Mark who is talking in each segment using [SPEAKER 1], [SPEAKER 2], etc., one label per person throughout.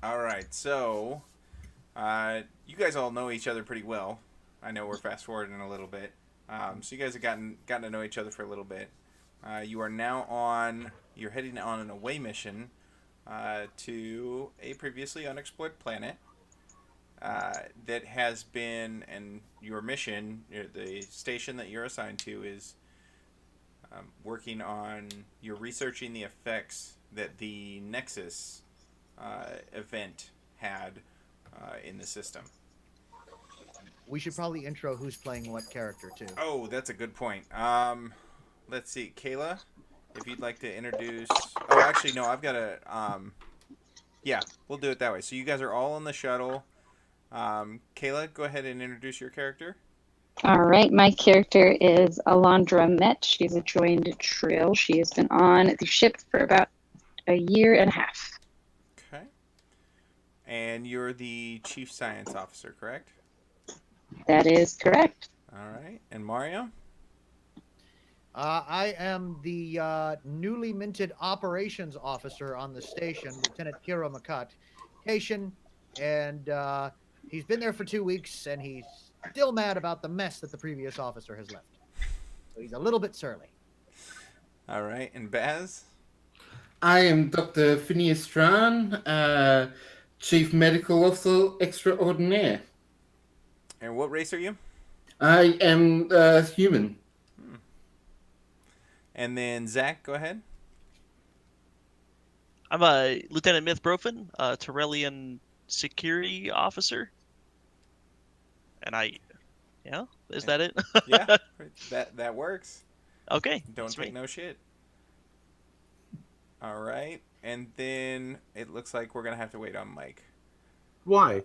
[SPEAKER 1] All right, so you guys all know each other pretty well. I know we're fast forwarding a little bit, so you guys have gotten to know each other for a little bit. You are now on. You're heading on an away mission to a previously unexplored planet that has been, and your mission, the station that you're assigned to, is working on. You're researching the effects that the Nexus event had in the system.
[SPEAKER 2] We should probably intro who's playing what character too.
[SPEAKER 1] Oh, that's a good point. Let's see, Kayla, if you'd like to introduce. Oh, actually, no, I've got a. Yeah, we'll do it that way. So you guys are all on the shuttle. Kayla, go ahead and introduce your character.
[SPEAKER 3] All right, my character is Alondra Met. She's a joined Trill. She has been on the ship for about a year and a half.
[SPEAKER 1] Okay. And you're the chief science officer, correct?
[SPEAKER 3] That is correct.
[SPEAKER 1] All right. And Mario?
[SPEAKER 2] I am the newly minted operations officer on the station, Lieutenant Kiro Cation, and he's been there for 2 weeks, and he's still mad about the mess that the previous officer has left. So he's a little bit surly.
[SPEAKER 1] All right. And Baz?
[SPEAKER 4] I am Dr. Phineus Tran, Chief Medical Officer Extraordinaire.
[SPEAKER 1] And what race are you?
[SPEAKER 4] I am human.
[SPEAKER 1] And then Zach, go ahead.
[SPEAKER 5] I'm a Lieutenant Mith Brofunn, a Torellian security officer. And is that it?
[SPEAKER 1] Yeah, that works.
[SPEAKER 5] Okay.
[SPEAKER 1] Don't take no shit. All right, and then it looks like we're gonna have to wait on Mike.
[SPEAKER 6] Why?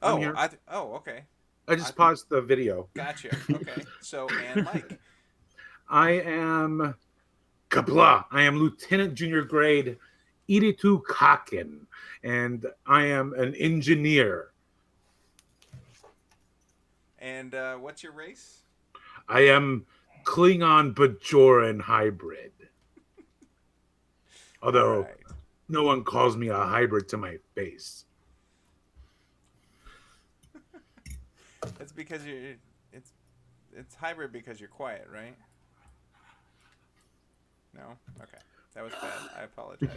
[SPEAKER 1] Okay.
[SPEAKER 6] I just paused the video.
[SPEAKER 1] Gotcha. Okay. So, and Mike.
[SPEAKER 6] I am Kabla. I am Lieutenant Junior Grade Edditoo QaQ'n, and I am an engineer.
[SPEAKER 1] And what's your race?
[SPEAKER 6] I am Klingon Bajoran hybrid. Although no one calls me a hybrid to my face.
[SPEAKER 1] That's because it's hybrid because you're quiet, right? No? Okay. That was bad. I apologize.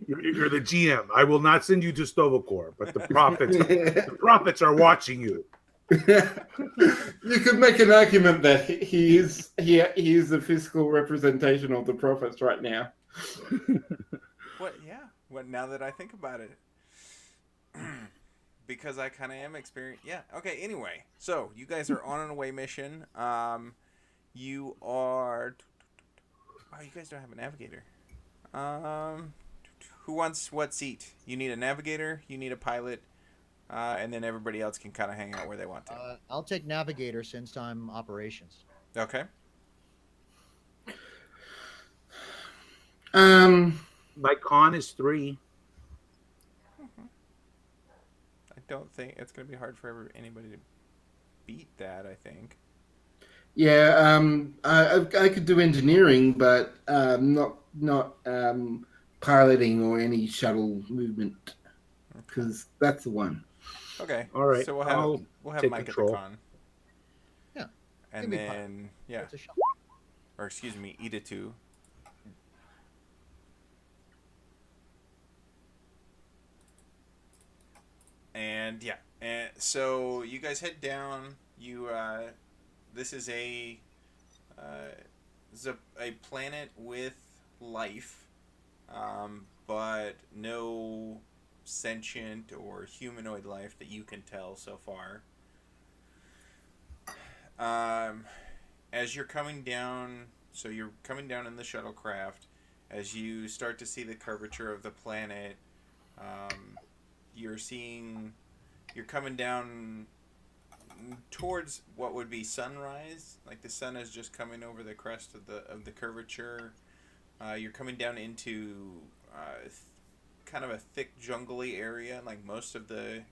[SPEAKER 6] You're the GM. I will not send you to Stovacor, but the prophets are watching you.
[SPEAKER 4] You could make an argument that he is the physical representation of the prophets right now.
[SPEAKER 1] What? Yeah. What? Now that I think about it, because I kind of am experienced. Yeah. Okay. Anyway, so you guys are on an away mission. You are. Oh, you guys don't have a navigator. Who wants what seat? You need a navigator. You need a pilot. And then everybody else can kind of hang out where they want to.
[SPEAKER 2] I'll take navigator since I'm operations.
[SPEAKER 1] Okay.
[SPEAKER 6] My con is 3.
[SPEAKER 1] I don't think it's going to be hard for anybody to beat that, I think.
[SPEAKER 4] Yeah, I could do engineering, but not piloting or any shuttle movement, because that's the one.
[SPEAKER 1] Okay.
[SPEAKER 6] All right.
[SPEAKER 1] So we'll have Mike
[SPEAKER 6] control.
[SPEAKER 1] at the con.
[SPEAKER 2] Yeah.
[SPEAKER 1] And then
[SPEAKER 2] It's a shot.
[SPEAKER 1] or excuse me, Edditoo. And yeah, and so you guys head down. This is a planet with life, but no sentient or humanoid life that you can tell so far. As you're coming down, so you're coming down in the shuttlecraft, as you start to see the curvature of the planet, you're coming down towards what would be sunrise, like the sun is just coming over the crest of the curvature. You're coming down into kind of a thick jungly area, like most of the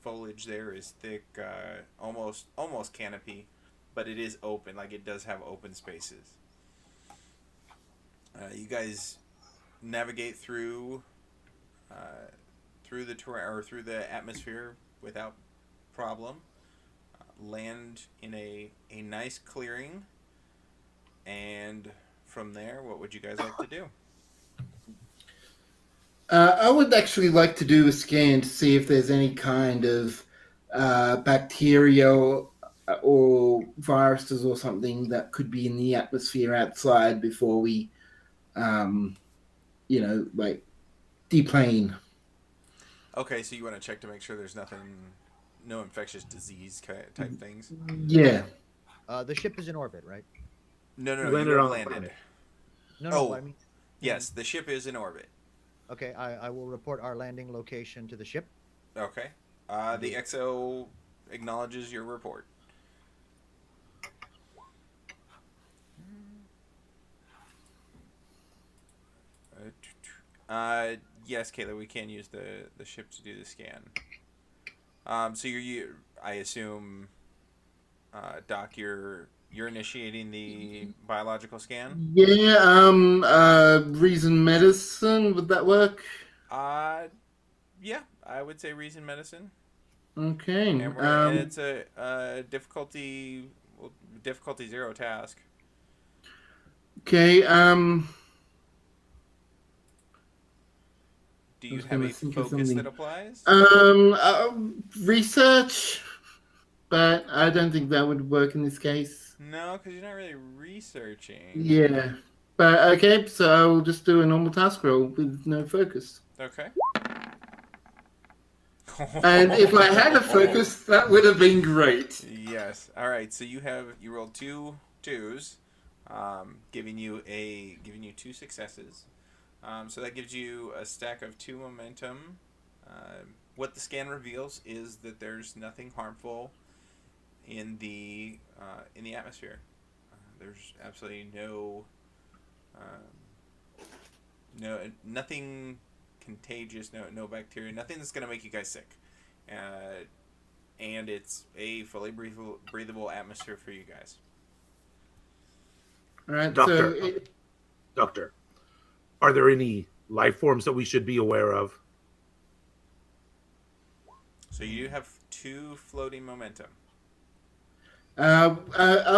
[SPEAKER 1] foliage there is thick, almost canopy, but it is open, like it does have open spaces. You guys navigate through through the terrain or through the atmosphere without problem. Land in a nice clearing, and from there, what would you guys like to do?
[SPEAKER 4] I would actually like to do a scan to see if there's any kind of bacteria or viruses or something that could be in the atmosphere outside before we, like deplane.
[SPEAKER 1] Okay, so you want to check to make sure there's no infectious disease type things.
[SPEAKER 4] Yeah.
[SPEAKER 2] The ship is in orbit, right?
[SPEAKER 1] No,
[SPEAKER 6] You landed
[SPEAKER 1] you have
[SPEAKER 6] on the
[SPEAKER 1] landed.
[SPEAKER 6] planet.
[SPEAKER 2] No,
[SPEAKER 1] Oh.
[SPEAKER 2] I mean.
[SPEAKER 1] Yes, the ship is in orbit.
[SPEAKER 2] Okay, I will report our landing location to the ship.
[SPEAKER 1] Okay. The XO acknowledges your report. Yes, Kayla, we can use the ship to do the scan. So I assume, Doc, you're initiating the biological scan.
[SPEAKER 4] Yeah. Reason medicine, would that work?
[SPEAKER 1] Yeah, I would say reason medicine,
[SPEAKER 4] Okay.
[SPEAKER 1] and it's a difficulty 0 task.
[SPEAKER 4] Okay.
[SPEAKER 1] Do
[SPEAKER 4] I
[SPEAKER 1] you
[SPEAKER 4] was
[SPEAKER 1] have
[SPEAKER 4] gonna
[SPEAKER 1] a
[SPEAKER 4] think of
[SPEAKER 1] focus
[SPEAKER 4] something.
[SPEAKER 1] that applies?
[SPEAKER 4] Research, but I don't think that would work in this case.
[SPEAKER 1] No, because you're not really researching.
[SPEAKER 4] Yeah. But okay, so I will just do a normal task roll with no focus.
[SPEAKER 1] Okay.
[SPEAKER 4] And if I had a focus, that would have been great.
[SPEAKER 1] Yes. All right. So you rolled 2 2s, giving you 2 successes. So that gives you a stack of 2 momentum. What the scan reveals is that there's nothing harmful in the atmosphere. There's absolutely nothing contagious, no bacteria, nothing that's gonna make you guys sick, and it's a fully breathable atmosphere for you guys.
[SPEAKER 4] All right,
[SPEAKER 6] Doctor, are there any life forms that we should be aware of?
[SPEAKER 1] So you do have 2 floating momentum.
[SPEAKER 4] I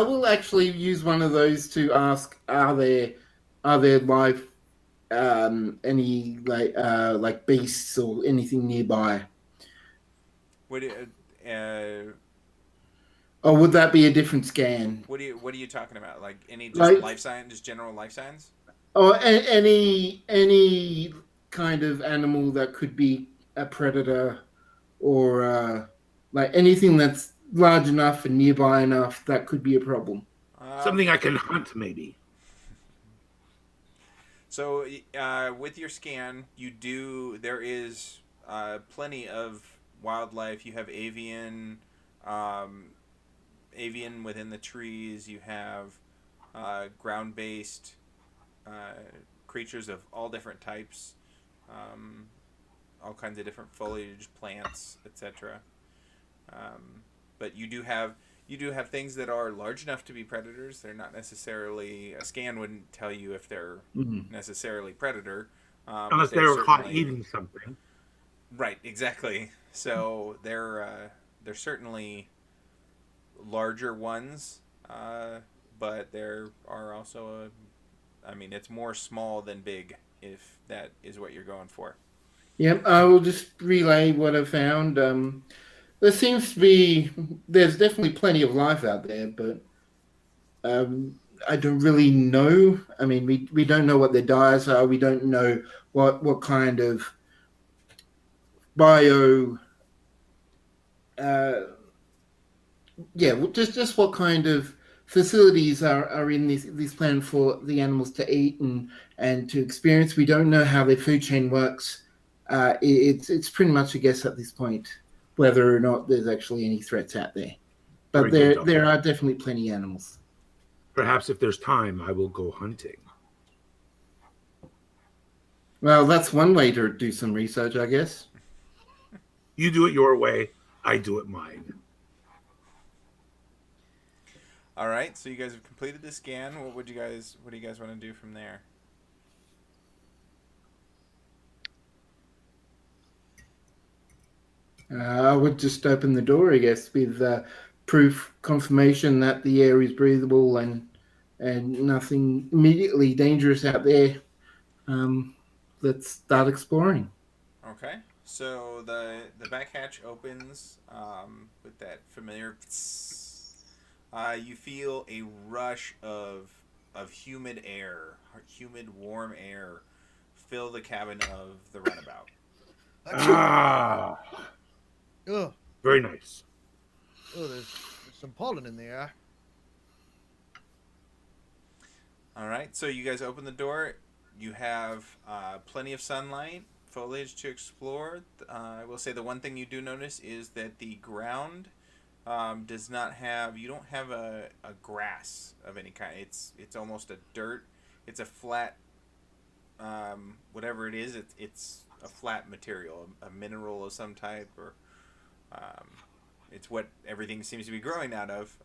[SPEAKER 4] will actually use one of those to ask: Are there life, any like beasts or anything nearby?
[SPEAKER 1] What
[SPEAKER 4] Or would that be a different scan?
[SPEAKER 1] are you talking about? Like any just
[SPEAKER 4] Like-
[SPEAKER 1] life sign, just general life signs?
[SPEAKER 4] Or any kind of animal that could be a predator, or like anything that's large enough and nearby enough that could be a problem.
[SPEAKER 6] Something I can hunt, maybe.
[SPEAKER 1] So, with your scan, there is plenty of wildlife. You have avian within the trees. You have ground-based creatures of all different types, all kinds of different foliage, plants, etc. But you do have things that are large enough to be predators. They're not necessarily, a scan wouldn't tell you if they're necessarily predator.
[SPEAKER 6] Unless they were caught eating something.
[SPEAKER 1] Right, exactly. So they're certainly larger ones, but there are also it's more small than big, if that is what you're going for.
[SPEAKER 4] Yep, I will just relay what I found. There's definitely plenty of life out there, but I don't really know. I mean, we don't know what their diets are. We don't know what kind of bio. Just what kind of facilities are in this planet for the animals to eat and to experience. We don't know how their food chain works. It's pretty much a guess at this point whether or not there's actually any threats out there. But
[SPEAKER 6] Very good,
[SPEAKER 4] there are definitely plenty of animals.
[SPEAKER 6] Perhaps if there's time, I will go hunting.
[SPEAKER 4] Well, that's one way to do some research, I guess.
[SPEAKER 6] You do it your way, I do it mine.
[SPEAKER 1] All right, so you guys have completed the scan. What do you guys want to do from there?
[SPEAKER 4] I would just open the door, I guess, with proof confirmation that the air is breathable and nothing immediately dangerous out there. Let's start exploring.
[SPEAKER 1] Okay. So the back hatch opens with that familiar. You feel a rush of humid air, humid warm air, fill the cabin of the runabout.
[SPEAKER 6] Ah,
[SPEAKER 2] Ugh.
[SPEAKER 6] very nice.
[SPEAKER 2] Oh, there's some pollen in the air.
[SPEAKER 1] All right. So you guys open the door. You have plenty of sunlight, foliage to explore. I will say the one thing you do notice is that the ground does not have. You don't have a grass of any kind. It's almost a dirt. It's a flat. Whatever it is, it's a flat material, a mineral of some type, or um, it's what everything seems to be growing out of,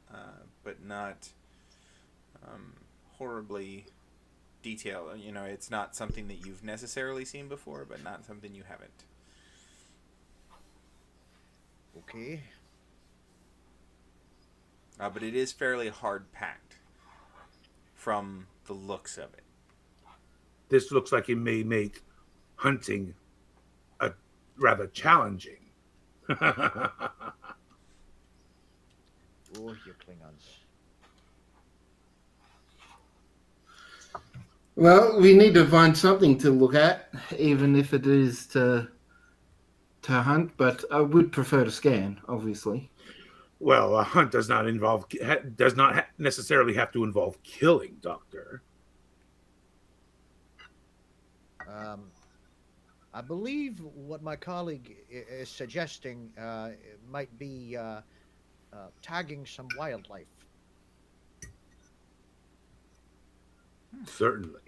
[SPEAKER 1] but not horribly detailed. You know, it's not something that you've necessarily seen before, but not something you haven't.
[SPEAKER 2] Okay.
[SPEAKER 1] But it is fairly hard packed from the looks of it.
[SPEAKER 6] This looks like it may make hunting rather challenging.
[SPEAKER 2] Oh, you Klingons.
[SPEAKER 4] Well, we need to find something to look at, even if it is to hunt. But I would prefer to scan, obviously.
[SPEAKER 6] Well, a hunt does not necessarily have to involve killing, Doctor.
[SPEAKER 2] I believe what my colleague is suggesting might be tagging some wildlife.
[SPEAKER 6] Certainly.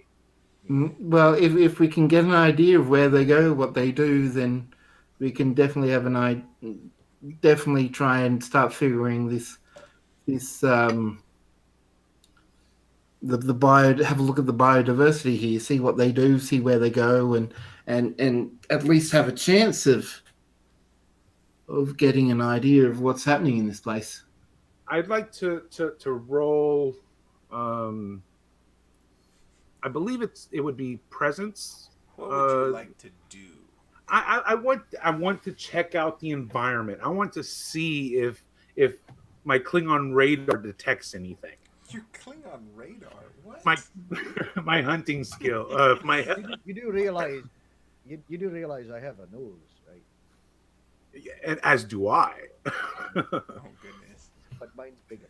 [SPEAKER 4] Well, if we can get an idea of where they go, what they do, then we can definitely have an idea. Definitely try and start figuring this the bio. Have a look at the biodiversity here. See what they do. See where they go, and at least have a chance of getting an idea of what's happening in this place.
[SPEAKER 6] I'd like to roll. I believe it would be presence.
[SPEAKER 1] What would you like to do?
[SPEAKER 6] I want to check out the environment. I want to see if my Klingon radar detects anything.
[SPEAKER 1] Your Klingon radar? What?
[SPEAKER 6] My hunting skill.
[SPEAKER 2] You do realize you do realize I have a nose, right?
[SPEAKER 6] And as do I.
[SPEAKER 1] Oh goodness.
[SPEAKER 2] But mine's bigger.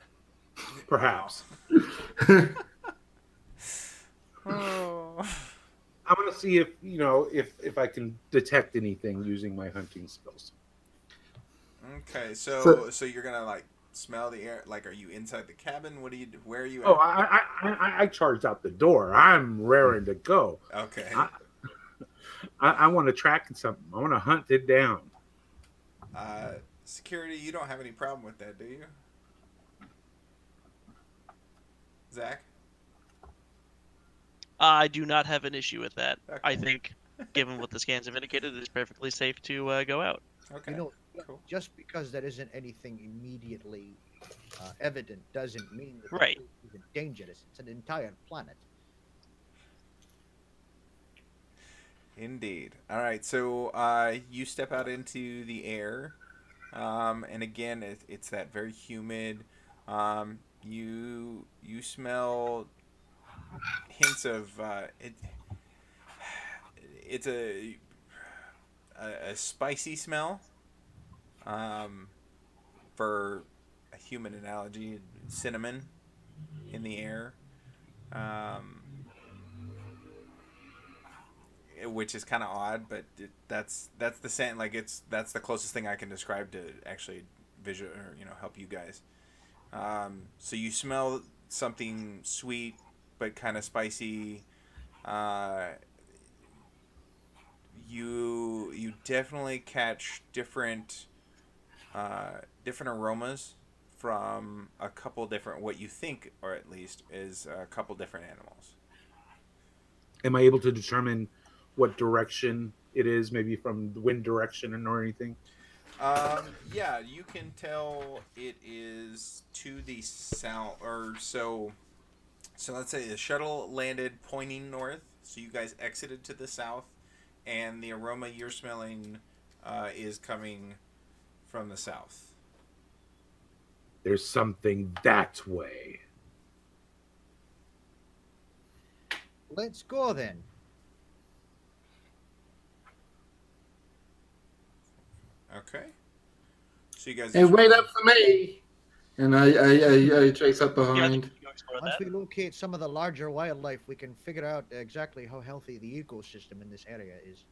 [SPEAKER 6] Perhaps.
[SPEAKER 1] Oh.
[SPEAKER 6] I want to see if I can detect anything using my hunting skills.
[SPEAKER 1] Okay, so you're gonna like smell the air. Like, are you inside the cabin? What do you? Where are you at?
[SPEAKER 6] Oh, I charged out the door. I'm raring to go.
[SPEAKER 1] Okay.
[SPEAKER 6] I want to track something. I want to hunt it down.
[SPEAKER 1] Security, you don't have any problem with that, do you? Zach?
[SPEAKER 5] I do not have an issue with that.
[SPEAKER 1] Okay.
[SPEAKER 5] I think, given what the scans have indicated, it's perfectly safe to go out.
[SPEAKER 1] Okay.
[SPEAKER 2] You know,
[SPEAKER 1] cool.
[SPEAKER 2] just because there isn't anything immediately evident doesn't mean that
[SPEAKER 5] Right.
[SPEAKER 2] it isn't dangerous. It's an entire planet.
[SPEAKER 1] Indeed. All right, so you step out into the air, and again, it's that very humid. You smell hints of it. It's a spicy smell. For a human analogy, cinnamon in the air. Which is kind of odd, but that's the same. Like that's the closest thing I can describe to actually visual or help you guys. So you smell something sweet but kind of spicy. You definitely catch different aromas from a couple different, what you think, or at least is a couple different animals.
[SPEAKER 6] Am I able to determine what direction it is, maybe from the wind direction or anything?
[SPEAKER 1] Yeah, you can tell it is to the south, or so. So let's say the shuttle landed pointing north. So you guys exited to the south, and the aroma you're smelling is coming from the south.
[SPEAKER 6] There's something that way.
[SPEAKER 2] Let's go then.
[SPEAKER 1] Okay. So you guys.
[SPEAKER 4] And wait up for me. And I chase up
[SPEAKER 5] Yeah, I
[SPEAKER 4] behind.
[SPEAKER 5] think we can go explore
[SPEAKER 2] Once
[SPEAKER 5] that.
[SPEAKER 2] we locate some of the larger wildlife, we can figure out exactly how healthy the ecosystem in this area is.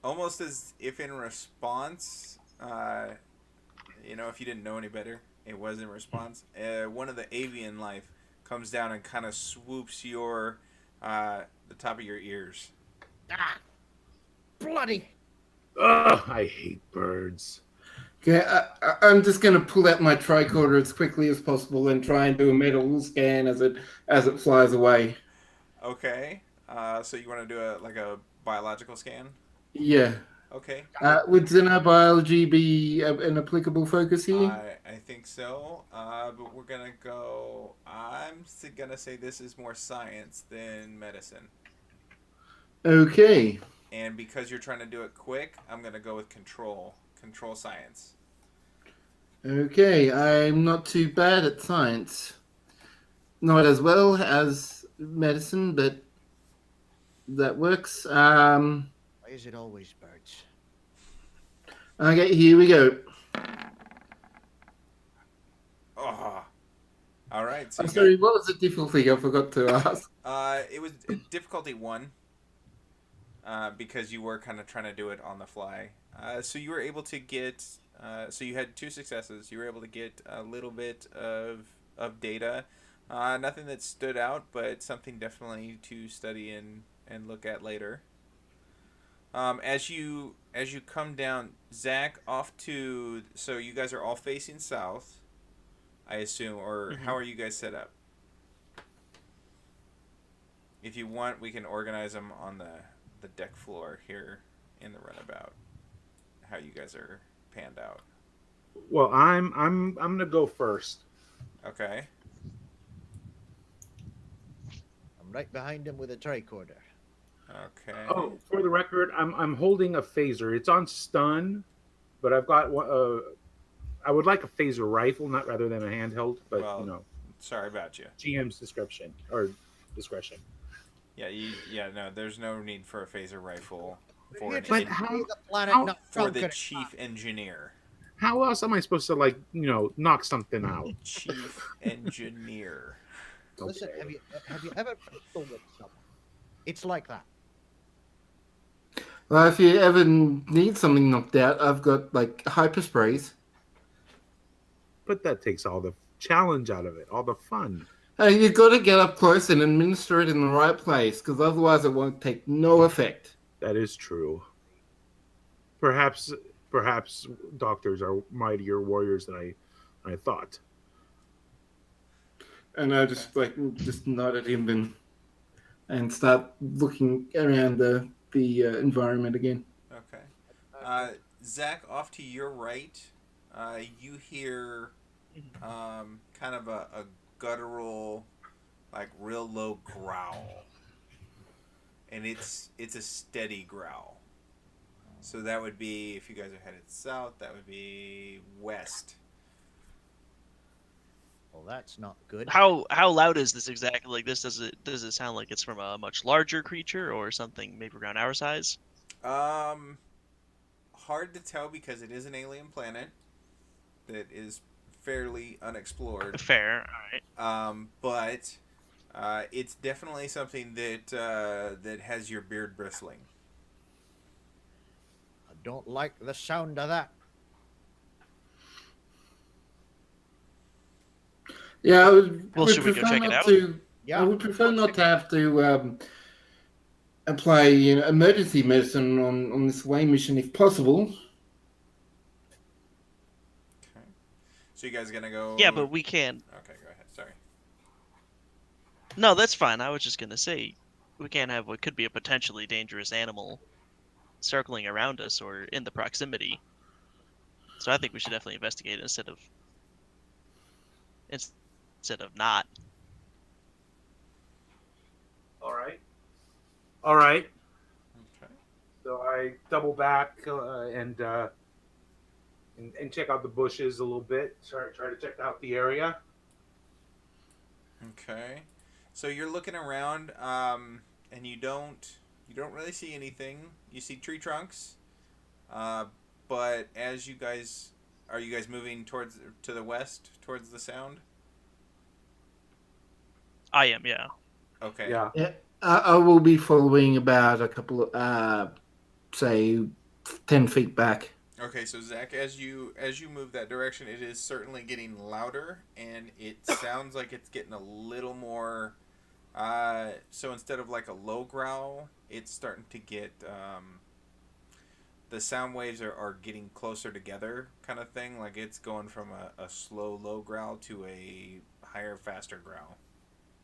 [SPEAKER 1] Almost as if in response, if you didn't know any better, it was in response. One of the avian life comes down and kind of swoops the top of your ears.
[SPEAKER 2] Ah! Bloody!
[SPEAKER 6] Ugh, I hate birds.
[SPEAKER 4] Okay, I'm just gonna pull out my tricorder as quickly as possible and try and do a medical scan as it flies away.
[SPEAKER 1] Okay. So you want to do a biological scan?
[SPEAKER 4] Yeah.
[SPEAKER 1] Okay.
[SPEAKER 4] Would xenobiology be an applicable focus here?
[SPEAKER 1] I think so. But we're gonna go. Gonna say this is more science than medicine.
[SPEAKER 4] Okay.
[SPEAKER 1] And because you're trying to do it quick, I'm gonna go with control science.
[SPEAKER 4] Okay, I'm not too bad at science. Not as well as medicine, but that works.
[SPEAKER 2] Why is it always birds?
[SPEAKER 4] Okay, here we go.
[SPEAKER 1] Oh. All right. So
[SPEAKER 4] I'm sorry, what was the difficulty? I forgot to ask.
[SPEAKER 1] it was difficulty 1. Because you were kind of trying to do it on the fly. So you were able to get. So you had 2 successes. You were able to get a little bit of data. Nothing that stood out, but something definitely to study and look at later. As you come down, Zach, off to. So you guys are all facing south, I assume, or how are you guys set up? If you want, we can organize them on the deck floor here in the runabout. How you guys are panned out.
[SPEAKER 6] Well, I'm gonna go first.
[SPEAKER 1] Okay.
[SPEAKER 2] I'm right behind him with a tricorder.
[SPEAKER 1] Okay.
[SPEAKER 6] Oh, for the record, I'm holding a phaser. It's on stun, but I've got I would like a phaser rifle, not rather than a handheld. But
[SPEAKER 1] Well, sorry about you.
[SPEAKER 6] GM's discretion.
[SPEAKER 1] Yeah. No, there's no need for a phaser rifle for
[SPEAKER 2] You're
[SPEAKER 1] an
[SPEAKER 2] trying
[SPEAKER 1] en-
[SPEAKER 2] to see the planet,
[SPEAKER 6] how-
[SPEAKER 2] not
[SPEAKER 1] for the
[SPEAKER 2] conquer it.
[SPEAKER 1] chief engineer.
[SPEAKER 6] How else am I supposed to knock something out?
[SPEAKER 1] Chief engineer.
[SPEAKER 2] Listen, have you ever pistol whipped someone? It's like that.
[SPEAKER 4] Well, if you ever need something knocked out, I've got hyper sprays.
[SPEAKER 6] But that takes all the challenge out of it, all the fun.
[SPEAKER 4] You've got to get up close and administer it in the right place, because otherwise it won't take no effect.
[SPEAKER 6] That is true. Perhaps doctors are mightier warriors than I thought.
[SPEAKER 4] And I just nod at him and start looking around the environment again.
[SPEAKER 1] Okay. Zach, off to your right, you hear kind of a guttural, real low growl, and it's a steady growl. So that would be, if you guys are headed south, that would be west.
[SPEAKER 2] Well, that's not good.
[SPEAKER 5] How loud is this exactly? Like this, does it sound like it's from a much larger creature or something maybe around our size?
[SPEAKER 1] Hard to tell because it is an alien planet that is fairly unexplored.
[SPEAKER 5] Fair, all right.
[SPEAKER 1] But it's definitely something that that has your beard bristling.
[SPEAKER 2] I don't like the sound of that.
[SPEAKER 4] Yeah, I
[SPEAKER 5] Well,
[SPEAKER 4] would
[SPEAKER 5] should we go
[SPEAKER 4] prefer
[SPEAKER 5] check it
[SPEAKER 4] not
[SPEAKER 5] out?
[SPEAKER 4] to.
[SPEAKER 2] Yeah.
[SPEAKER 4] I would prefer not to have to apply emergency medicine on this away mission if possible.
[SPEAKER 1] Okay. So you guys gonna go?
[SPEAKER 5] Yeah, but we can't.
[SPEAKER 1] Okay, go ahead. Sorry.
[SPEAKER 5] No, that's fine. I was just gonna say we can't have what could be a potentially dangerous animal circling around us or in the proximity. So I think we should definitely investigate it instead of not.
[SPEAKER 6] All right. All right.
[SPEAKER 1] Okay.
[SPEAKER 6] So I double back and check out the bushes a little bit. Try to check out the area.
[SPEAKER 1] Okay. So you're looking around, and you don't really see anything. You see tree trunks, uh, but as you guys are you guys moving to the west towards the sound?
[SPEAKER 5] I am, yeah.
[SPEAKER 1] Okay.
[SPEAKER 6] Yeah.
[SPEAKER 4] Yeah, I will be following about a couple of, say, 10 feet back.
[SPEAKER 1] Okay, so Zach, as you move that direction, it is certainly getting louder, and it sounds like it's getting a little more. So instead of like a low growl, it's starting to get the sound waves are getting closer together, kind of thing. Like it's going from a slow low growl to a higher, faster growl.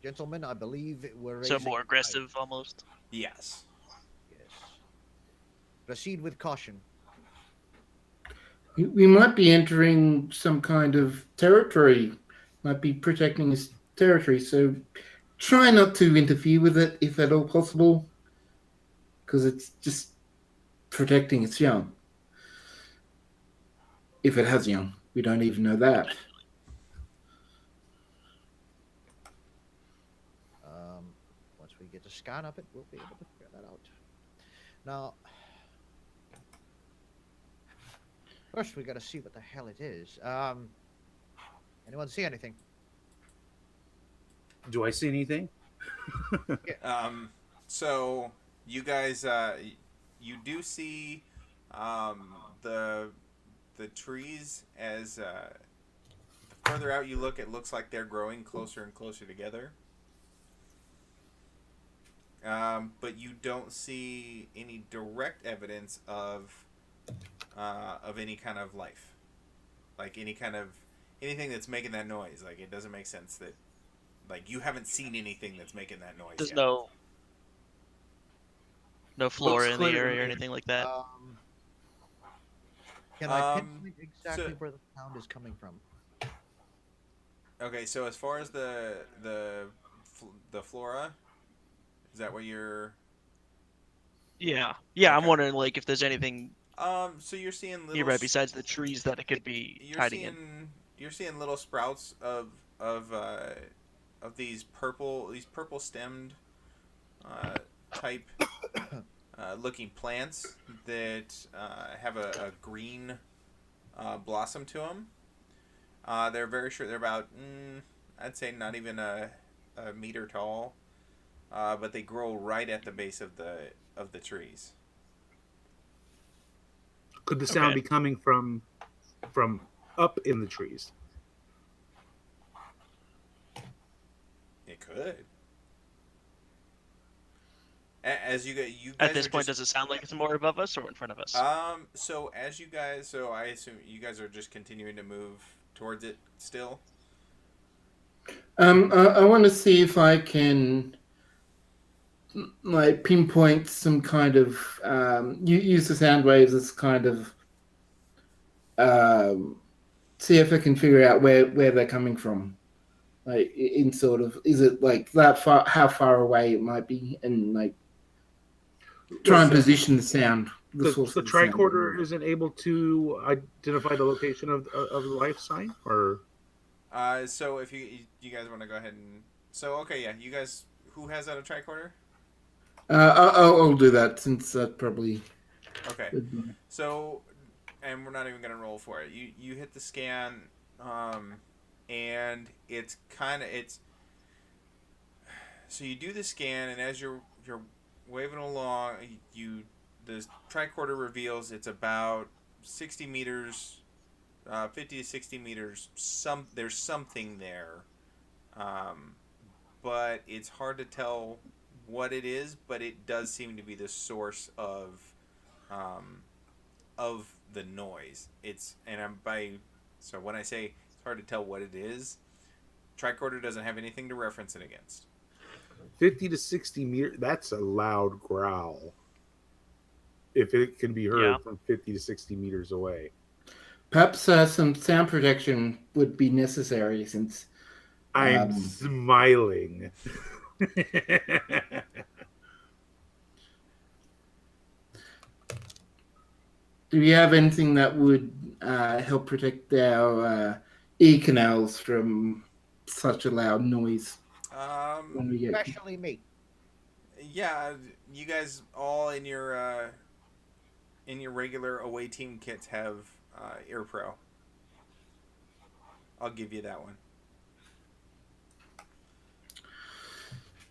[SPEAKER 2] Gentlemen, I believe we're
[SPEAKER 5] So
[SPEAKER 2] raising
[SPEAKER 5] more
[SPEAKER 2] tide.
[SPEAKER 5] aggressive almost.
[SPEAKER 1] Yes.
[SPEAKER 2] Yes. Proceed with caution.
[SPEAKER 4] We might be entering some kind of territory, might be protecting this territory, so try not to interfere with it if at all possible, because it's just protecting its young. If it has young, we don't even know that.
[SPEAKER 2] Once we get a scan of it, we'll be able to figure that out. Now, first we got to see what the hell it is. Anyone see anything?
[SPEAKER 6] Do I see anything?
[SPEAKER 1] So you guys, you do see the trees as the further out you look, it looks like they're growing closer and closer together. But you don't see any direct evidence of any kind of life, like anything that's making that noise. Like it doesn't make sense that, like, you haven't seen anything that's making that noise
[SPEAKER 5] There's
[SPEAKER 1] yet.
[SPEAKER 5] no flora
[SPEAKER 6] Looks
[SPEAKER 5] in the
[SPEAKER 6] clear to
[SPEAKER 5] area or
[SPEAKER 6] me.
[SPEAKER 5] anything like that.
[SPEAKER 2] Can I pinpoint exactly
[SPEAKER 1] so-
[SPEAKER 2] where the sound is coming from?
[SPEAKER 1] Okay, so as far as the flora, is that what you're?
[SPEAKER 5] Yeah, I'm
[SPEAKER 1] Okay.
[SPEAKER 5] wondering like if there's anything
[SPEAKER 1] So you're seeing little.
[SPEAKER 5] nearby besides the trees that it could be hiding in.
[SPEAKER 1] You're seeing little sprouts of these purple stemmed type looking plants that have a green blossom to them. They're very short. They're about I'd say not even a meter tall, but they grow right at the base of the trees.
[SPEAKER 6] Could the sound
[SPEAKER 5] Okay.
[SPEAKER 6] be coming from up in the trees?
[SPEAKER 1] It could. As you guys
[SPEAKER 5] At this
[SPEAKER 1] are
[SPEAKER 5] point,
[SPEAKER 1] just,
[SPEAKER 5] does it sound like it's more above us or in front of us?
[SPEAKER 1] so I assume you guys are just continuing to move towards it still.
[SPEAKER 4] I want to see if I can like pinpoint some kind of use the sound waves as kind of see if I can figure out where they're coming from. Like in sort of, is it like that far? How far away it might be, and like try and position the sound.
[SPEAKER 6] The
[SPEAKER 4] source of the sound.
[SPEAKER 6] tricorder isn't able to identify the location of the life sign, or
[SPEAKER 1] So if you guys want to go ahead and okay, yeah, you guys, who has that a tricorder?
[SPEAKER 4] I'll do that since that probably.
[SPEAKER 1] Okay. So, and we're not even gonna roll for it. You hit the scan, and it's so you do the scan, and as you're waving along, the tricorder reveals it's about 60 meters, 50 to 60 meters. There's something there, but it's hard to tell what it is. But it does seem to be the source of the noise. So when I say it's hard to tell what it is, tricorder doesn't have anything to reference it against.
[SPEAKER 6] 50 to 60 meters. That's a loud growl. If it can be heard
[SPEAKER 5] Yeah.
[SPEAKER 6] from 50 to 60 meters away.
[SPEAKER 4] Perhaps some sound protection would be necessary since.
[SPEAKER 6] I'm
[SPEAKER 4] Um,
[SPEAKER 6] smiling.
[SPEAKER 4] do you have anything that would help protect our ear canals from such a loud noise when we get?
[SPEAKER 2] Especially me.
[SPEAKER 1] Yeah, you guys all in your regular away team kits have Ear Pro. I'll give you that one.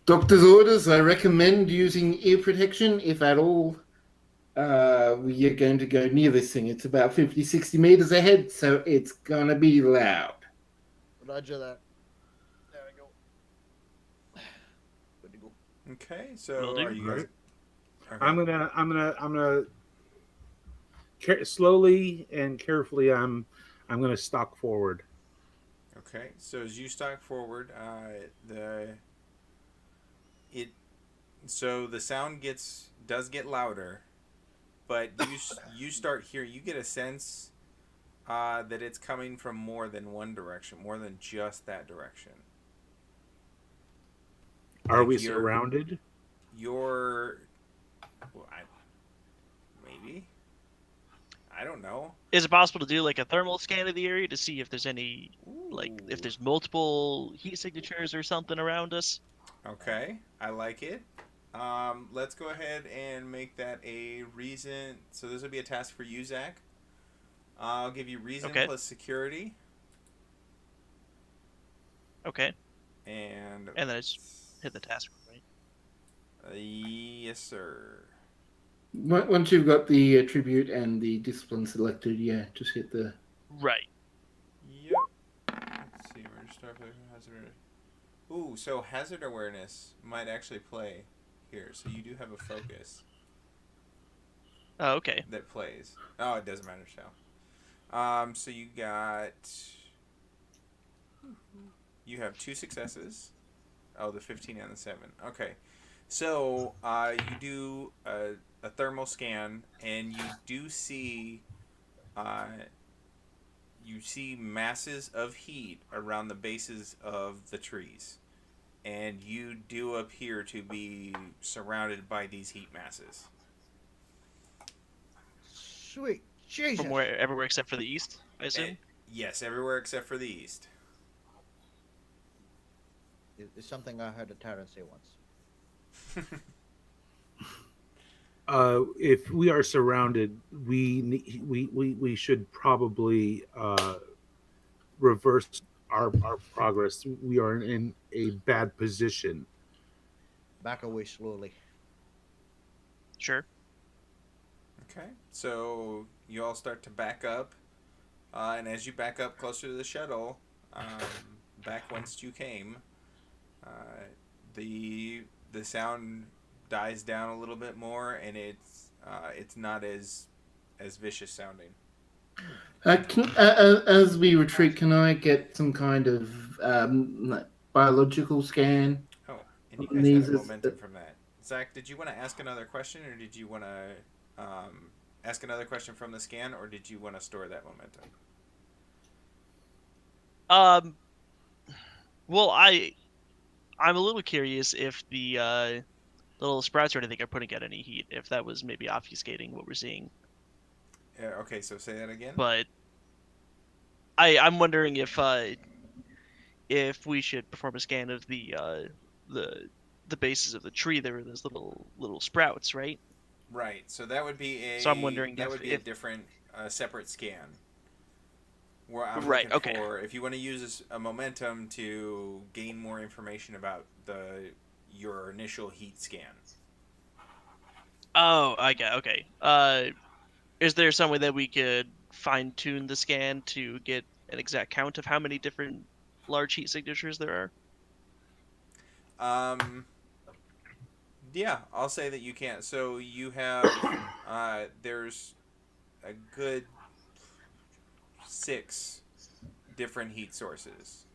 [SPEAKER 4] Doctor's orders. I recommend using ear protection if at all. We are going to go near this thing. It's about 50, 60 meters ahead, so it's gonna be loud.
[SPEAKER 2] Roger that. There we go. Good to go.
[SPEAKER 1] Okay, so
[SPEAKER 5] Will do.
[SPEAKER 1] are you guys? Okay.
[SPEAKER 6] I'm gonna slowly and carefully. I'm gonna stalk forward.
[SPEAKER 1] Okay, so as you stalk forward, the sound does get louder, but you start hearing, you get a sense that it's coming from more than one direction, more than just that direction.
[SPEAKER 6] Are
[SPEAKER 1] Like
[SPEAKER 6] we surrounded?
[SPEAKER 1] You're, well, maybe. I don't know.
[SPEAKER 5] Is it possible to do like a thermal scan of the area to see if there's any, like, if there's multiple heat signatures or something around us?
[SPEAKER 1] Okay, I like it. Let's go ahead and make that a reason. So this would be a task for you, Zach. I'll give you reason
[SPEAKER 5] Okay.
[SPEAKER 1] plus security.
[SPEAKER 5] Okay.
[SPEAKER 1] And
[SPEAKER 5] then I just hit the task, right?
[SPEAKER 1] Yes, sir.
[SPEAKER 4] Once you've got the attribute and the discipline selected, yeah, just hit the.
[SPEAKER 5] Right.
[SPEAKER 1] Yep. Let's see. We're just Starfleet hazard. Ooh, so hazard awareness might actually play here. So you do have a focus
[SPEAKER 5] Oh, okay.
[SPEAKER 1] that plays. Oh, it doesn't matter. So you have 2 successes. Oh, the 15 and the 7. Okay. So you do a thermal scan, and you do see masses of heat around the bases of the trees, and you do appear to be surrounded by these heat masses.
[SPEAKER 2] Sweet Jesus.
[SPEAKER 5] From everywhere except for the east, I assume?
[SPEAKER 1] Yes, everywhere except for the east.
[SPEAKER 2] It's something I heard a tyrant say once.
[SPEAKER 6] If we are surrounded, we should probably reverse our progress. We are in a bad position.
[SPEAKER 2] Back away slowly.
[SPEAKER 5] Sure.
[SPEAKER 1] Okay, so you all start to back up, and as you back up closer to the shuttle, back whence you came, the sound dies down a little bit more, and it's not as vicious sounding.
[SPEAKER 4] As we retreat, can I get some kind of like biological scan?
[SPEAKER 1] Oh, and you
[SPEAKER 4] on
[SPEAKER 1] guys
[SPEAKER 4] these
[SPEAKER 1] got a
[SPEAKER 4] is-
[SPEAKER 1] momentum from that. Zach, did you want to ask another question, or did you want to ask another question from the scan, or did you want to store that momentum?
[SPEAKER 5] Well, I'm a little curious if the little sprouts or anything are putting out any heat, if that was maybe obfuscating what we're seeing.
[SPEAKER 1] Okay, so say that again.
[SPEAKER 5] But I'm wondering if we should perform a scan of the bases of the tree. There were those little sprouts, right?
[SPEAKER 1] Right. So that would be
[SPEAKER 5] So I'm wondering
[SPEAKER 1] a different separate scan. Where I'm
[SPEAKER 5] Right,
[SPEAKER 1] looking
[SPEAKER 5] okay.
[SPEAKER 1] for, if you want to use a momentum to gain more information about your initial heat scan.
[SPEAKER 5] Oh, I got okay. Is there some way that we could fine tune the scan to get an exact count of how many different large heat signatures there are?
[SPEAKER 1] Yeah, I'll say that you can. So you have there's a good 6 different heat sources.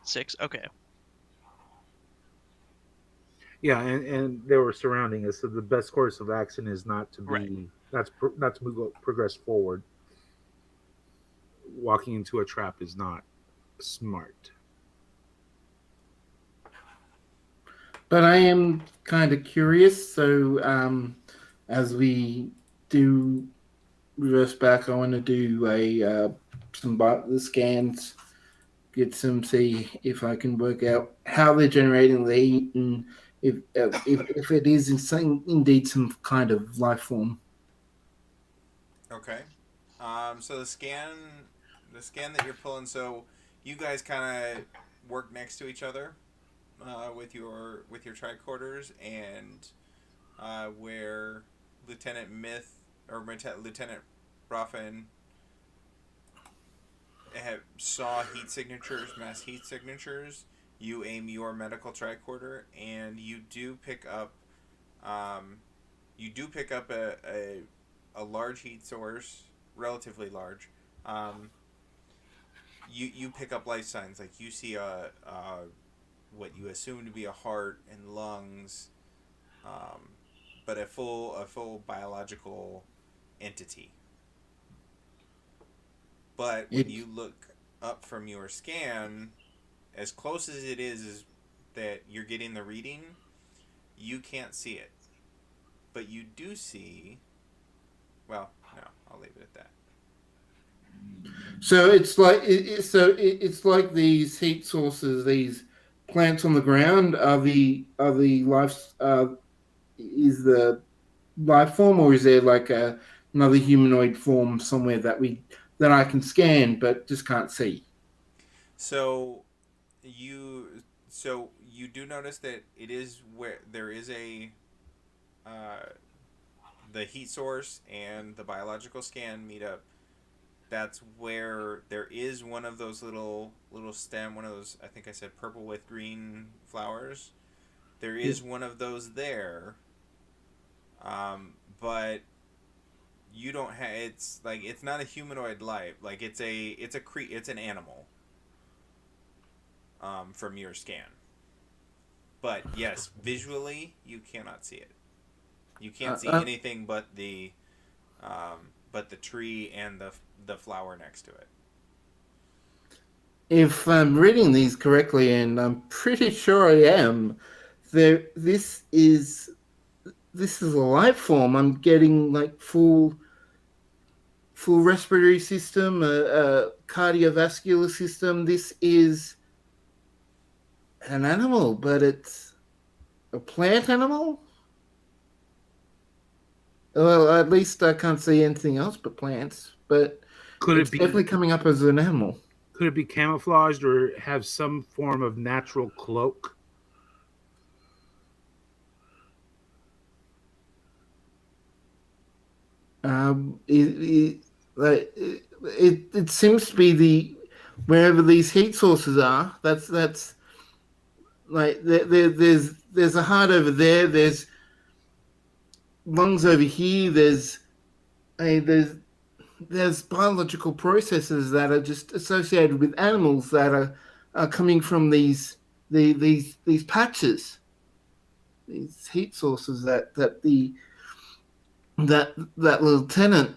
[SPEAKER 5] 6. Okay.
[SPEAKER 6] Yeah, and they were surrounding us. So the best course of action is not to
[SPEAKER 5] Right.
[SPEAKER 6] be not to progress forward. Walking into a trap is not smart.
[SPEAKER 4] But I am kind of curious. So, as we do reverse back, I want to do some the scans, get some see if I can work out how they're generating the heat and if it is indeed some kind of life form.
[SPEAKER 1] Okay. So the scan that you're pulling. So you guys kind of work next to each other with your tricorders, and where Lieutenant Mith or Lieutenant Brofunn saw heat signatures, mass heat signatures. You aim your medical tricorder, and um, you do pick up a large heat source, relatively large. Um, you pick up life signs, like you see what you assume to be a heart and lungs, um, but a full biological entity. But when
[SPEAKER 4] It
[SPEAKER 1] you look up from your scan, as close as it is that you're getting the reading, you can't see it. But you do see. Well, no, I'll leave it at that.
[SPEAKER 4] so it's like it's like these heat sources, these plants on the ground are the life is the life form, or is there like another humanoid form somewhere that I can scan but just can't see?
[SPEAKER 1] So you do notice that it is where there is uh, the heat source and the biological scan meet up. That's where there is one of those little stem, one of those, I think I said purple with green flowers. There
[SPEAKER 4] Yeah.
[SPEAKER 1] is one of those there, but you don't have. It's like it's not a humanoid life. Like it's an animal. From your scan. But yes, visually you cannot see it. You
[SPEAKER 4] Uh,
[SPEAKER 1] can't see
[SPEAKER 4] uh,
[SPEAKER 1] anything but the tree and the flower next to it.
[SPEAKER 4] if I'm reading these correctly, and I'm pretty sure I am, there this is a life form. I'm getting like full respiratory system, a cardiovascular system. This is an animal, but it's a plant animal. Well, at least I can't see anything else but plants. But
[SPEAKER 6] Could
[SPEAKER 4] it's
[SPEAKER 6] it
[SPEAKER 4] definitely
[SPEAKER 6] be
[SPEAKER 4] coming up as an animal.
[SPEAKER 6] could it be camouflaged or have some form of natural cloak?
[SPEAKER 4] It seems to be the wherever these heat sources are. That's like there's a heart over there. There's lungs over here. A, there's there's biological processes that are just associated with animals that are coming from these patches, these heat sources that lieutenant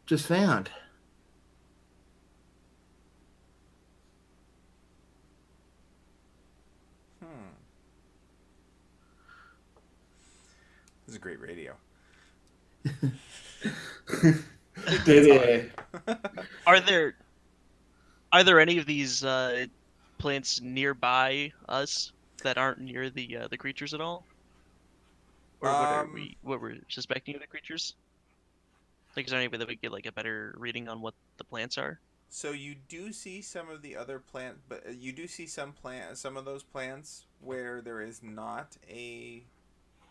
[SPEAKER 4] just found.
[SPEAKER 1] Hmm. This is great radio. It's hard.
[SPEAKER 4] Yeah.
[SPEAKER 5] Are there are there any of these plants nearby us that aren't near the creatures at all? Or
[SPEAKER 1] um.
[SPEAKER 5] what we're suspecting of the creatures? Like, is there any way that we get like a better reading on what the plants are?
[SPEAKER 1] So you do see some of the other plant, but you do see some of those plants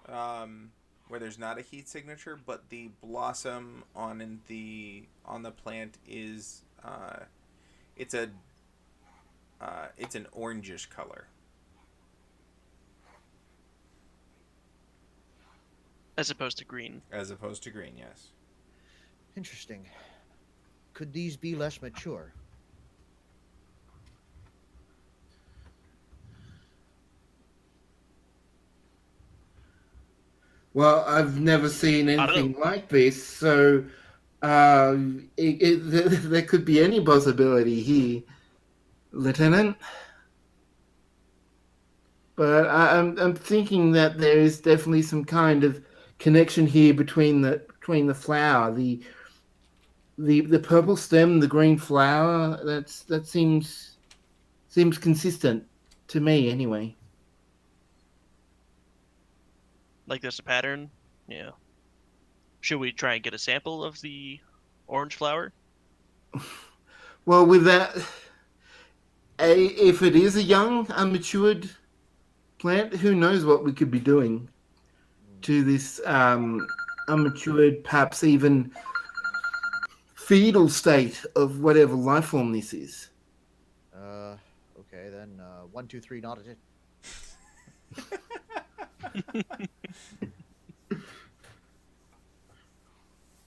[SPEAKER 1] um, where there's not a heat signature, but the blossom on the plant is it's a it's an orangish color.
[SPEAKER 5] As opposed to green.
[SPEAKER 1] As opposed to green. Yes.
[SPEAKER 2] Interesting. Could these be less mature?
[SPEAKER 4] Well, I've never seen
[SPEAKER 5] I don't know.
[SPEAKER 4] anything like this, so there could be any possibility here, Lieutenant. But I'm thinking that there is definitely some kind of connection here between the flower, the purple stem, the green flower. That seems consistent to me, anyway.
[SPEAKER 5] Like there's a pattern. Yeah. Should we try and get a sample of the orange flower?
[SPEAKER 4] Well, with that, if it is a young, unmatured plant, who knows what we could be doing to this unmatured, perhaps even fetal state of whatever life form this is.
[SPEAKER 2] Okay then. 1, 2, 3, not it.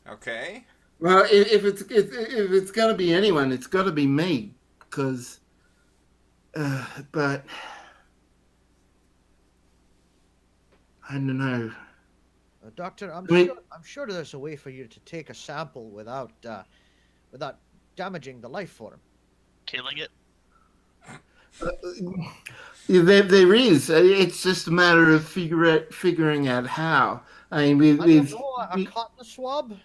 [SPEAKER 1] Okay.
[SPEAKER 4] Well, if it's gonna be anyone, it's got to be me, because. But I don't know.
[SPEAKER 2] Doctor,
[SPEAKER 4] I mean-
[SPEAKER 2] I'm sure there's a way for you to take a sample without damaging the life form.
[SPEAKER 5] Killing it?
[SPEAKER 4] There is. It's just a matter of figuring out how. I mean,
[SPEAKER 2] I don't know, a cotton swab?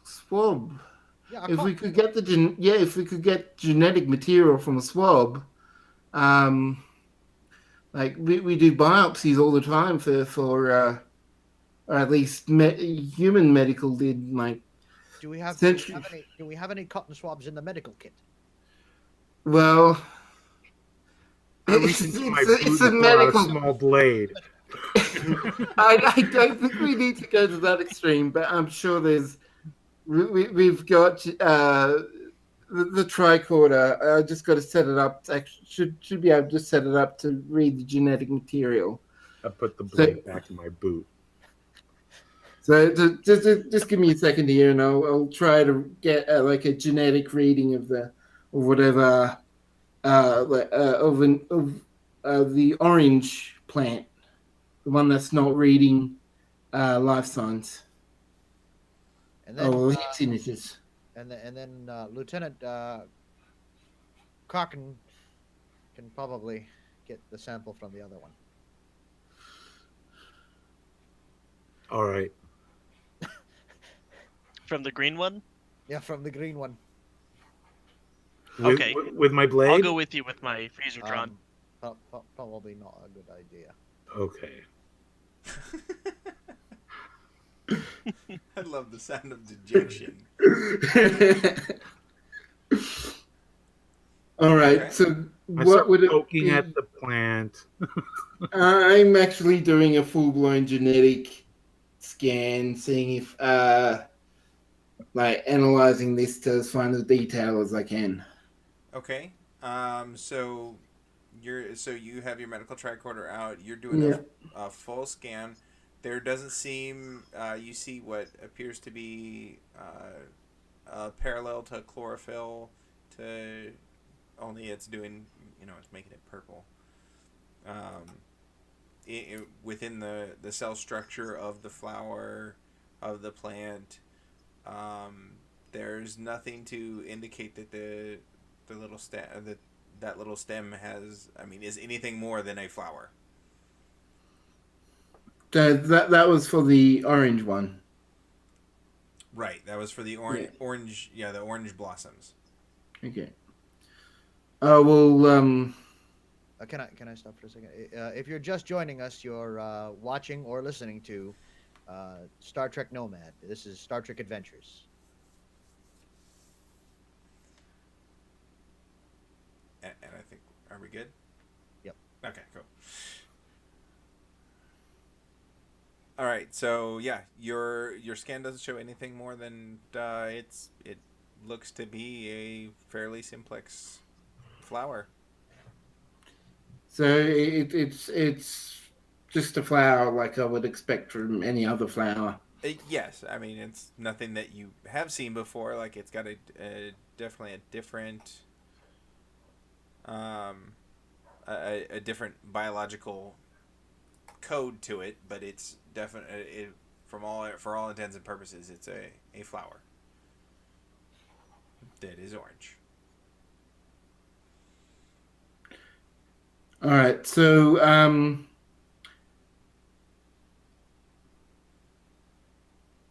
[SPEAKER 4] swab.
[SPEAKER 2] Yeah, a
[SPEAKER 4] If we
[SPEAKER 2] cotton
[SPEAKER 4] could get if we could get genetic material from a swab, like we do biopsies all the time or at least human medical did like.
[SPEAKER 2] Do we have
[SPEAKER 4] Essentially-
[SPEAKER 2] any cotton swabs in the medical kit?
[SPEAKER 4] Well,
[SPEAKER 6] I reach into my boot
[SPEAKER 4] it's a
[SPEAKER 6] and pull out a
[SPEAKER 4] medical.
[SPEAKER 6] small blade.
[SPEAKER 4] I don't think we need to go to that extreme, but I'm sure we've got the tricorder. I just got to set it up. Should be able to set it up to read the genetic material.
[SPEAKER 6] I put the blade back in my boot.
[SPEAKER 4] So just give me a second here, and I'll try to get like a genetic reading of whatever of the orange plant, the one that's not reading life signs.
[SPEAKER 2] And then
[SPEAKER 4] signatures.
[SPEAKER 2] and then Lieutenant QaQ'n can probably get the sample from the other one.
[SPEAKER 6] All right.
[SPEAKER 5] From the green one?
[SPEAKER 2] Yeah, from the green one.
[SPEAKER 5] Okay.
[SPEAKER 6] With my blade?
[SPEAKER 5] I'll go with you with my freezer Tran.
[SPEAKER 2] Probably not a good idea.
[SPEAKER 6] Okay.
[SPEAKER 1] I love the sound of dejection.
[SPEAKER 4] All right.
[SPEAKER 1] Okay.
[SPEAKER 4] So
[SPEAKER 6] I
[SPEAKER 4] what
[SPEAKER 6] start
[SPEAKER 4] would it
[SPEAKER 6] poking
[SPEAKER 4] be?
[SPEAKER 6] at the plant.
[SPEAKER 4] I'm actually doing a full-blown genetic scan, seeing if like analyzing this to as fine a detail as I can.
[SPEAKER 1] Okay. So you have your medical tricorder out. You're doing
[SPEAKER 4] Yeah.
[SPEAKER 1] a full scan. There doesn't seem you see what appears to be parallel to chlorophyll, to only it's doing it's making it purple. Within the cell structure of the flower of the plant, there's nothing to indicate that the little that little stem is anything more than a flower.
[SPEAKER 4] So that was for the orange one.
[SPEAKER 1] Right. That was for the orange. Yeah, the orange blossoms.
[SPEAKER 4] Okay. Well,
[SPEAKER 2] Can I stop for a second? If you're just joining us, you're watching or listening to Star Trek Nomad. This is Star Trek Adventures.
[SPEAKER 1] And I think, are we good?
[SPEAKER 2] Yep.
[SPEAKER 1] Okay, cool. All right, so yeah, your scan doesn't show anything more than it looks to be a fairly simplex flower.
[SPEAKER 4] so it's just a flower like I would expect from any other flower.
[SPEAKER 1] Yes, it's nothing that you have seen before. Like it's got definitely a different a different biological code to it, but it's definitely for all intents and purposes, it's a flower that is orange.
[SPEAKER 4] All right, so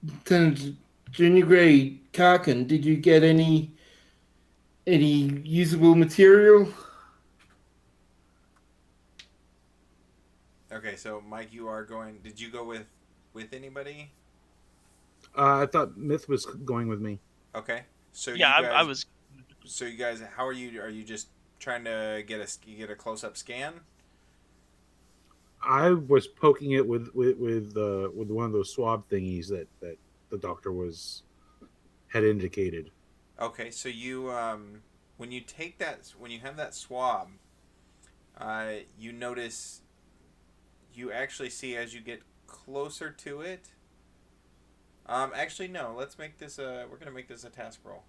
[SPEAKER 4] Lieutenant Junior Grade QaQ'n, did you get any usable material?
[SPEAKER 1] Okay, so Mike, you are going. Did you go with anybody?
[SPEAKER 6] I thought Mith was going with me.
[SPEAKER 1] Okay, so
[SPEAKER 5] Yeah,
[SPEAKER 1] you guys.
[SPEAKER 5] I was.
[SPEAKER 1] So you guys, how are you? Are you just trying to get a close up scan?
[SPEAKER 6] I was poking it with one of those swab thingies that the doctor had indicated.
[SPEAKER 1] Okay, so you when you take that when you have that swab, you notice you actually see as you get closer to it. Actually, no. Let's make this we're gonna make this a task roll.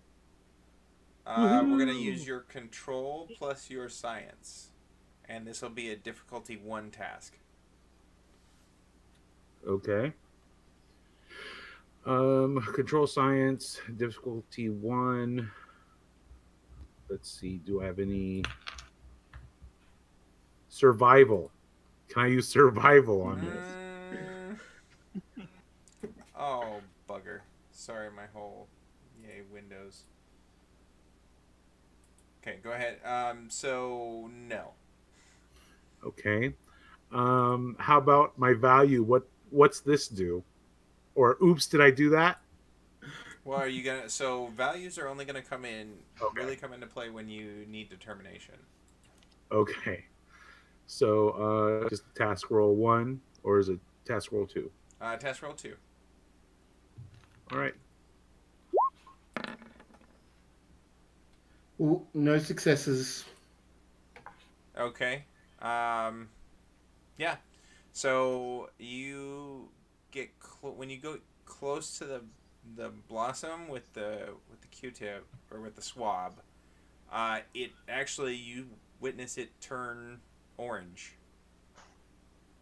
[SPEAKER 1] We're gonna use your control plus your science, and this will be a difficulty 1 task.
[SPEAKER 6] Okay. Control science, difficulty 1. Let's see. Do I have any survival? Can I use survival on this?
[SPEAKER 1] Oh, bugger. Sorry, my whole Windows. Okay, go ahead. So no.
[SPEAKER 6] Okay. How about my value? What's this do? Or oops, did I do that?
[SPEAKER 1] Well, are you gonna? So values are only gonna really
[SPEAKER 6] Okay.
[SPEAKER 1] come into play when you need determination.
[SPEAKER 6] Okay. So just task roll 1, or is it task roll 2?
[SPEAKER 1] Task roll 2.
[SPEAKER 6] All right.
[SPEAKER 4] Ooh, no successes.
[SPEAKER 1] Okay. Yeah. So you get when you go close to the blossom with the Q-tip or with the swab. It actually you witness it turn orange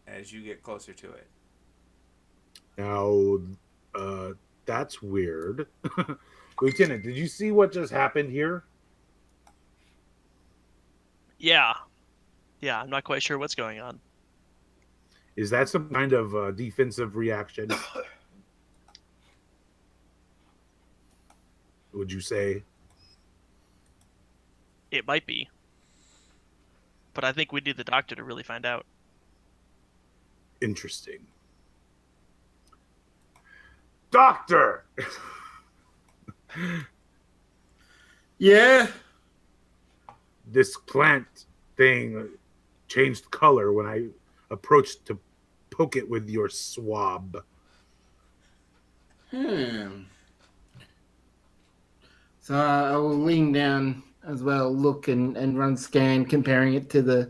[SPEAKER 1] as you get closer to it.
[SPEAKER 6] Now, that's weird. Lieutenant, did you see what just happened here?
[SPEAKER 5] Yeah, I'm not quite sure what's going on.
[SPEAKER 6] Is that some kind of defensive reaction? Would you say?
[SPEAKER 5] It might be, but I think we need the doctor to really find out.
[SPEAKER 6] Interesting. Doctor!
[SPEAKER 4] Yeah.
[SPEAKER 6] This plant thing changed color when I approached to poke it with your swab.
[SPEAKER 4] So I will lean down as well, look and run scan, comparing it to the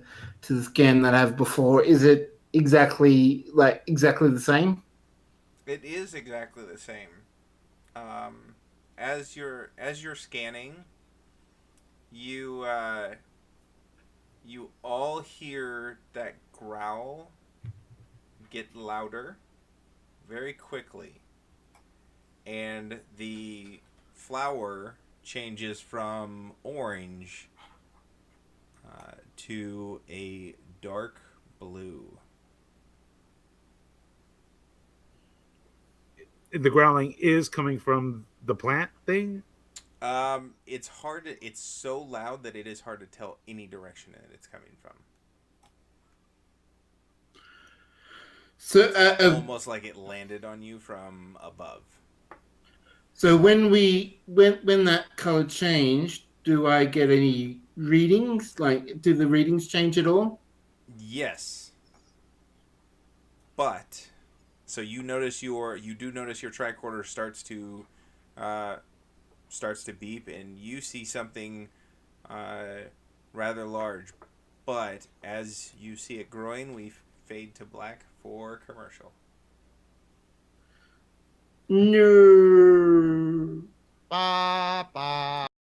[SPEAKER 4] scan that I have before. Is it exactly the same?
[SPEAKER 1] It is exactly the same. As you're scanning, you you all hear that growl get louder very quickly, and the flower changes from orange to a dark blue.
[SPEAKER 6] The growling is coming from the plant thing?
[SPEAKER 1] It's hard to. It's so loud that it is hard to tell any direction that it's coming from.
[SPEAKER 4] So
[SPEAKER 1] It's almost like it landed on you from above.
[SPEAKER 4] So when that color changed, do I get any readings? Like, do the readings change at all?
[SPEAKER 1] Yes, but so you do notice your tricorder starts to beep, and you see something rather large. But as you see it growing, we fade to black for commercial.
[SPEAKER 4] No.
[SPEAKER 2] Ba ba